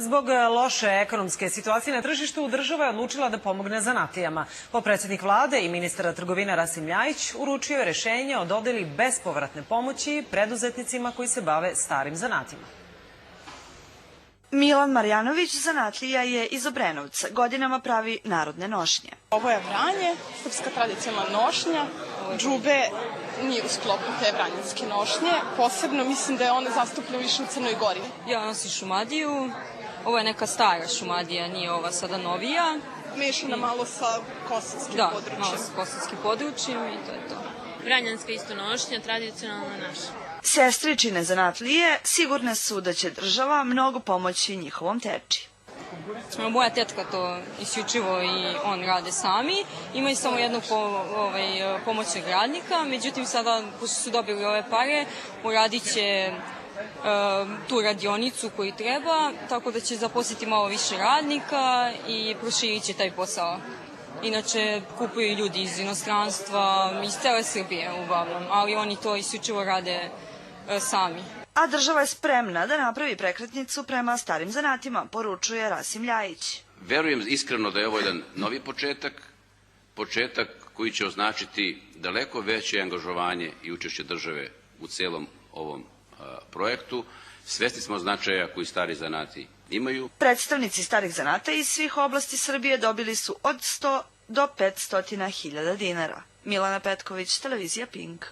Zbog loše ekonomske situacije na tržištu, država je odlučila da pomogne zanatlijama. Potpredsednik vlade i ministar trgovine Rasim Ljajić uručio je rešenje o dodeli bespovratne pomoći preduzetnicima koji se bave starim zanatima. Milan Marjanović zanatlija je iz Obrenovca. Godinama pravi narodne nošnje. Ovo je vranje, srpska tradicionalna nošnja. Džube nije u sklopu te vranjanske nošnje. Posebno mislim da je ona zastupljena više u Crnoj Gori. Ja nosim šumadiju. Ovo je neka stara šumadija, nije ova sada novija. Mešana malo sa kosovskim područjem. Da, malo sa kosovskim područjem i to je to. Vranjanska isto nošnja, tradicionalna naša. Sestričine zanatlije sigurne su da će država mnogo pomoći njihovom teči. Moja tetka to isključivo i on rade sami. Imaju samo jednog pomoćnog radnika, međutim sada, pošto su dobili ove pare, uradit će tu radionicu koju treba, tako da će zaposliti malo više radnika i proširit će taj posao. Inače, kupuju ljudi iz inostranstva, iz cele Srbije uglavnom, ali oni to isključivo rade sami. A država je spremna da napravi prekretnicu prema starim zanatima, poručuje Rasim Ljajić. Verujem iskreno da je ovo jedan novi početak koji će označiti daleko veće angažovanje i učešće države u celom ovom projektu. Svesni smo značaja koji stari zanati imaju. Predstavnici starih zanata iz svih oblasti Srbije dobili su od 100 do 500.000 dinara. Milana Petković, televizija Pink.